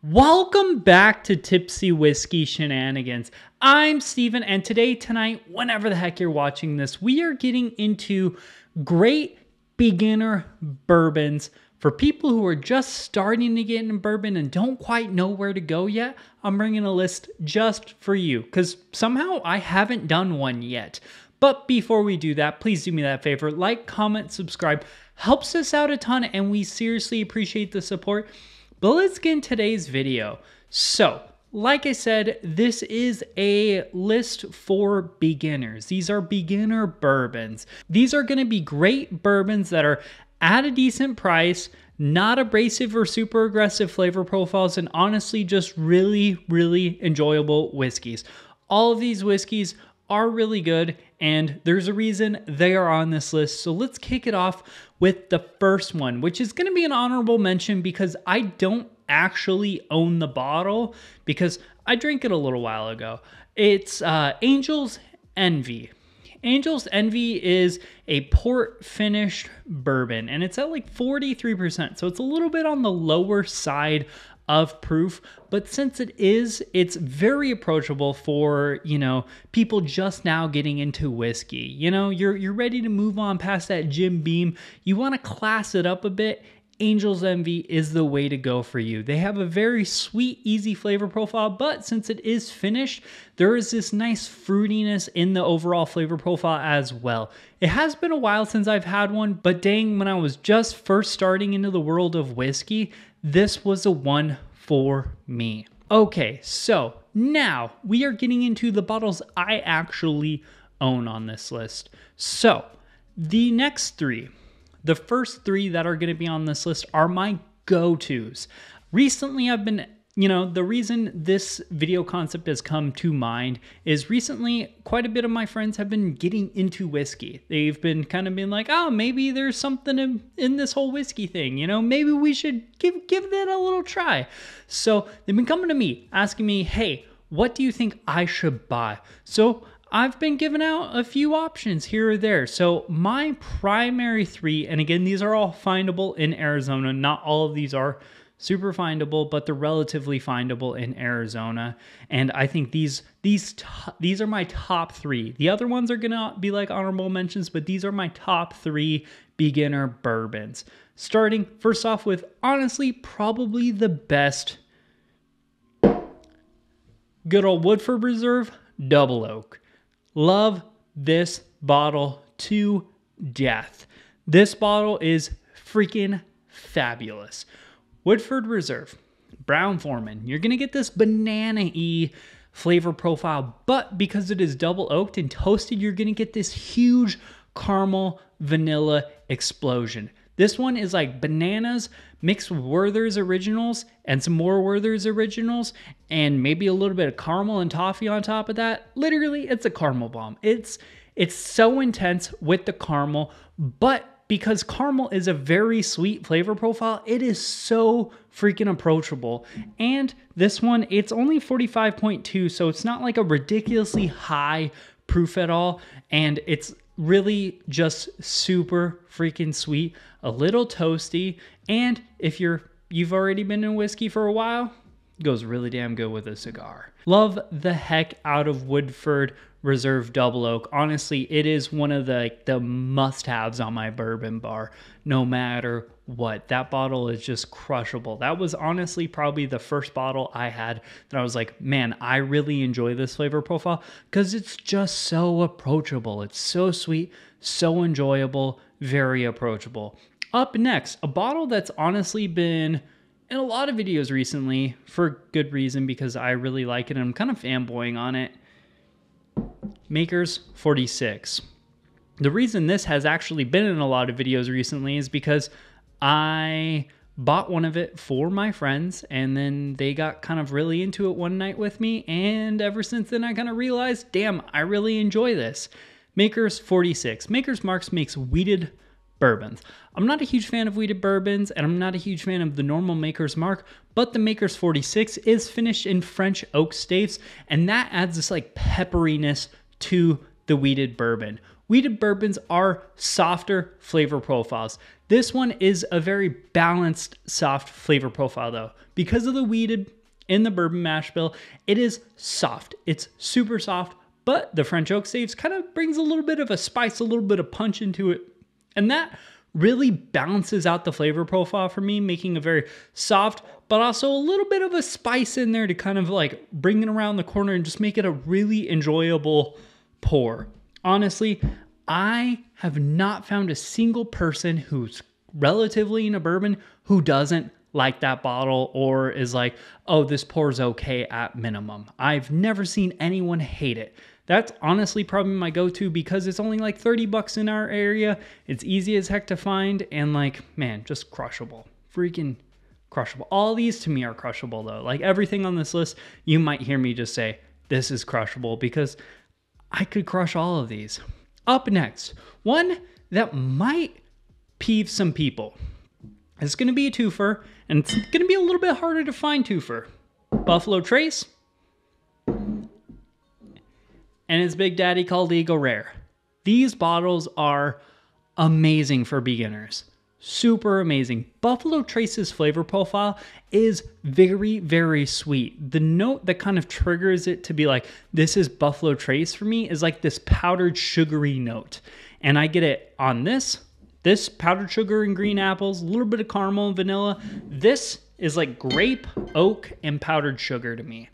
Welcome back to Tipsy Whiskey Shenanigans. I'm Steven, and tonight, whenever the heck you're watching this, we are getting into great beginner bourbons. For people who are just starting to get into bourbon and don't quite know where to go yet, I'm bringing a list just for you, because somehow I haven't done one yet. But before we do that, please do me that favor, like, comment, subscribe. Helps us out a ton, and we seriously appreciate the support. But let's get into today's video. So, like I said, this is a list for beginners. These are beginner bourbons. These are going to be great bourbons that are at a decent price, not abrasive or super aggressive flavor profiles, and honestly just really, really enjoyable whiskeys. All of these whiskeys are really good, and there's a reason they are on this list. So let's kick it off with the first one, which is going to be an honorable mention because I don't actually own the bottle because I drank it a little while ago. It's Angel's Envy. Angel's Envy is a port finished bourbon, and it's at like 43%, so it's a little bit on the lower side of proof, but since it's very approachable for, people just now getting into whiskey. You're ready to move on past that Jim Beam. You want to class it up a bit. Angel's Envy is the way to go for you. They have a very sweet, easy flavor profile, but since it is finished, there is this nice fruitiness in the overall flavor profile as well. It has been a while since I've had one, but dang, when I was just first starting into the world of whiskey, this was the one for me. Okay, so now we are getting into the bottles I actually own on this list. So the next three, the first three that are going to be on this list are my go-tos. Recently, I've been, the reason this video concept has come to mind is recently quite a bit of my friends have been getting into whiskey. They've been kind of being like, oh, maybe there's something in this whole whiskey thing, maybe we should give that a little try. So they've been coming to me asking me, hey, what do you think I should buy? So I've been giving out a few options here or there. So my primary three, and again, these are all findable in Arizona. Not all of these are super findable, but they're relatively findable in Arizona. And I think these are my top three. The other ones are gonna be like honorable mentions, but these are my top three beginner bourbons. Starting first off with, honestly, probably the best, good old Woodford Reserve Double Oak. Love this bottle to death. This bottle is freaking fabulous. Woodford Reserve, Brown Foreman. You're going to get this banana-y flavor profile, but because it is double oaked and toasted, you're going to get this huge caramel vanilla explosion. This one is like bananas mixed with Werther's Originals and some more Werther's Originals and maybe a little bit of caramel and toffee on top of that. Literally, it's a caramel bomb. It's so intense with the caramel, but because caramel is a very sweet flavor profile, it is so freaking approachable. And this one, it's only 45.2, so it's not like a ridiculously high proof at all, and it's really just super freaking sweet, a little toasty, and if you've already been in whiskey for a while, it goes really damn good with a cigar. Love the heck out of Woodford Reserve Double Oak. Honestly, it is one of the must-haves on my bourbon bar, no matter what. That bottle is just crushable. That was honestly probably the first bottle I had that I was like, man, I really enjoy this flavor profile because it's just so approachable. It's so sweet, so enjoyable, very approachable. Up next, a bottle that's honestly been in a lot of videos recently for good reason because I really like it and I'm kind of fanboying on it. Maker's 46. The reason this has actually been in a lot of videos recently is because I bought one of it for my friends and then they got kind of really into it one night with me, and ever since then I kind of realized, damn, I really enjoy this. Maker's 46. Maker's Marks makes wheated bourbons. I'm not a huge fan of wheated bourbons, and I'm not a huge fan of the normal Maker's Mark, but the Maker's 46 is finished in French oak staves, and that adds this like pepperiness to the wheated bourbon. Wheated bourbons are softer flavor profiles. This one is a very balanced, soft flavor profile though. Because of the wheated in the bourbon mash bill, it is soft. It's super soft, but the French oak staves kind of brings a little bit of a spice, a little bit of punch into it. And that really balances out the flavor profile for me, making a very soft, but also a little bit of a spice in there to kind of like bring it around the corner and just make it a really enjoyable pour. Honestly, I have not found a single person who's relatively into bourbon who doesn't like that bottle or is like, oh, this pour's okay at minimum. I've never seen anyone hate it. That's honestly probably my go-to because it's only like 30 bucks in our area. It's easy as heck to find and like, man, just crushable. Freaking crushable. All these to me are crushable though. Like everything on this list, you might hear me just say, this is crushable because I could crush all of these. Up next, one that might peeve some people. It's going to be a twofer, and it's going to be a little bit harder to find twofer. Buffalo Trace and its big daddy called Eagle Rare. These bottles are amazing for beginners. Super amazing. Buffalo Trace's flavor profile is very, very sweet. The note that kind of triggers it to be like, this is Buffalo Trace for me is like this powdered sugary note. And I get it on this powdered sugar and green apples, a little bit of caramel and vanilla. This is like grape, oak, and powdered sugar to me.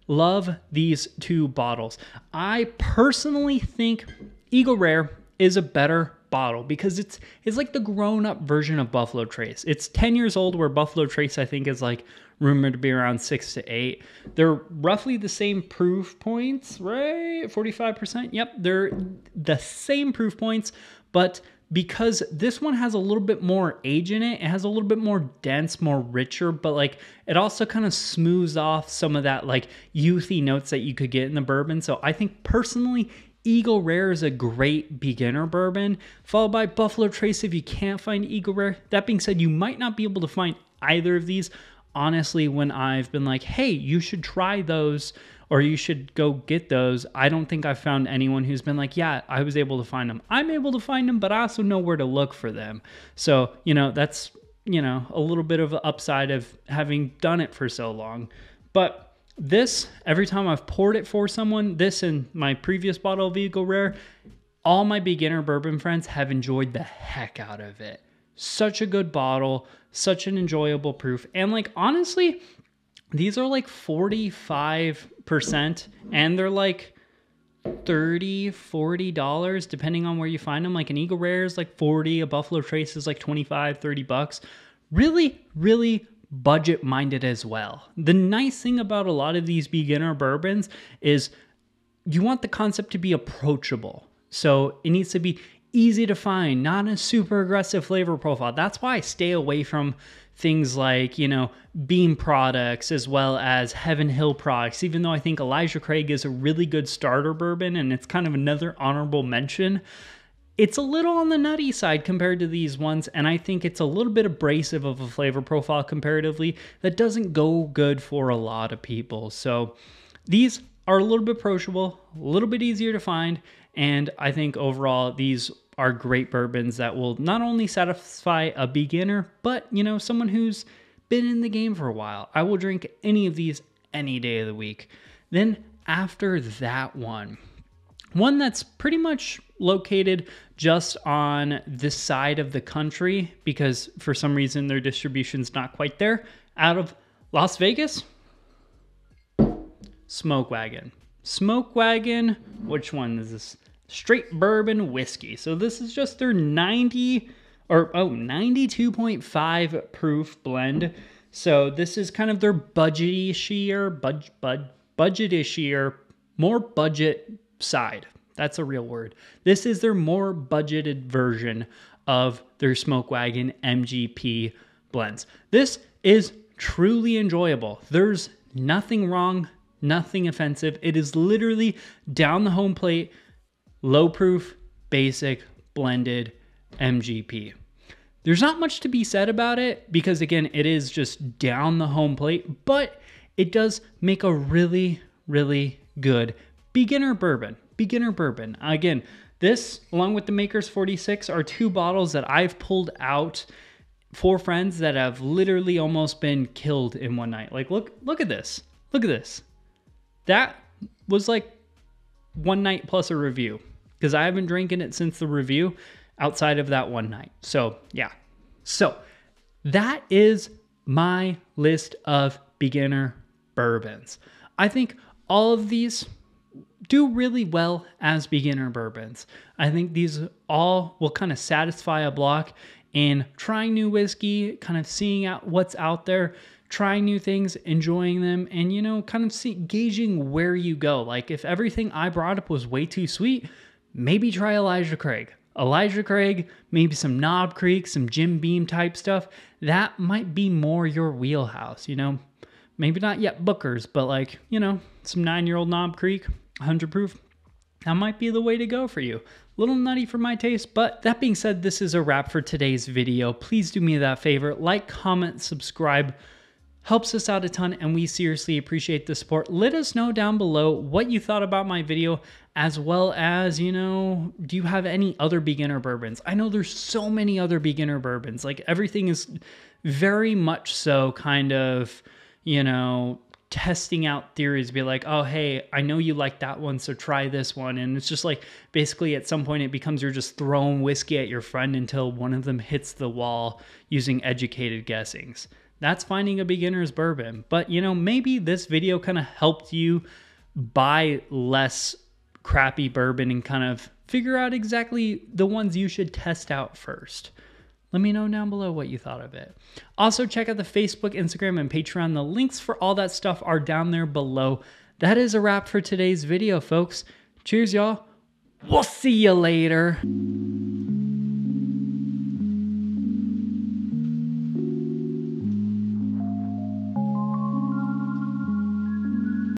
Love these two bottles. I personally think Eagle Rare is a better bottle because it's like the grown-up version of Buffalo Trace. It's 10 years old, where Buffalo Trace I think is like rumored to be around 6 to 8. They're roughly the same proof points, right? 45%. Yep, they're the same proof points, but because this one has a little bit more age in it, it has a little bit more dense, more richer, but like it also kind of smooths off some of that like youthy notes that you could get in the bourbon. So I think personally, Eagle Rare is a great beginner bourbon, followed by Buffalo Trace if you can't find Eagle Rare. That being said, you might not be able to find either of these. Honestly, when I've been like, hey, you should try those or you should go get those, I don't think I've found anyone who's been like, yeah, I was able to find them. I'm able to find them, but I also know where to look for them. So, that's, a little bit of an upside of having done it for so long. But this, every time I've poured it for someone, this and my previous bottle of Eagle Rare, all my beginner bourbon friends have enjoyed the heck out of it. Such a good bottle, such an enjoyable proof. And like, honestly, these are like 45% and they're like $30-$40 depending on where you find them. Like an Eagle Rare is like 40, a Buffalo Trace is like 25-30 bucks. Really, really budget minded as well. The nice thing about a lot of these beginner bourbons is you want the concept to be approachable. So it needs to be easy to find, not a super aggressive flavor profile. That's why I stay away from things like, Beam products as well as Heaven Hill products, even though I think Elijah Craig is a really good starter bourbon and it's kind of another honorable mention. It's a little on the nutty side compared to these ones, and I think it's a little bit abrasive of a flavor profile comparatively that doesn't go good for a lot of people. So these are a little bit approachable, a little bit easier to find, and I think overall these are great bourbons that will not only satisfy a beginner, but, someone who's been in the game for a while. I will drink any of these any day of the week. Then after that one that's pretty much located just on this side of the country because for some reason their distribution's not quite there, out of Las Vegas, Smoke Wagon. Smoke Wagon, which one is this? Straight bourbon whiskey. So this is just their 92.5 proof blend. So this is kind of their budget-ishier, more budget side. That's a real word. This is their more budgeted version of their Smoke Wagon MGP blends. This is truly enjoyable. There's nothing wrong, nothing offensive. It is literally down the home plate, low proof, basic, blended MGP. There's not much to be said about it because, again, it is just down the home plate, but it does make a really, really good beginner bourbon. Again, This, along with the Maker's 46, are two bottles that I've pulled out for friends that have literally almost been killed in one night. Like, look at this. Look at this. That was like one night plus a review, because I haven't drinking it since the review outside of that one night. So yeah. So that is my list of beginner bourbons. I think all of these do really well as beginner bourbons. I think these all will kind of satisfy a block in trying new whiskey, kind of seeing out what's out there, trying new things, enjoying them, and, you know, kind of gauging where you go. Like, if everything I brought up was way too sweet, maybe try Elijah Craig. Elijah Craig, maybe some Knob Creek, some Jim Beam type stuff. That might be more your wheelhouse, you know? Maybe not yet Booker's, but like, you know, some 9-year-old Knob Creek, 100 proof. That might be the way to go for you. A little nutty for my taste, but that being said, this is a wrap for today's video. Please do me that favor. Like, comment, subscribe. Helps us out a ton, and we seriously appreciate the support. Let us know down below what you thought about my video, as well as, you know, do you have any other beginner bourbons? I know there's so many other beginner bourbons. Like, everything is very much so kind of, you know, testing out theories, be like, oh, hey, I know you like that one, so try this one. And it's just like, basically at some point it becomes you're just throwing whiskey at your friend until one of them hits the wall using educated guessings. That's finding a beginner's bourbon. But, you know, maybe this video kind of helped you buy less crappy bourbon and kind of figure out exactly the ones you should test out first. Let me know down below what you thought of it. Also, check out the Facebook, Instagram, and Patreon. The links for all that stuff are down there below. That is a wrap for today's video, folks. Cheers, y'all. We'll see you later.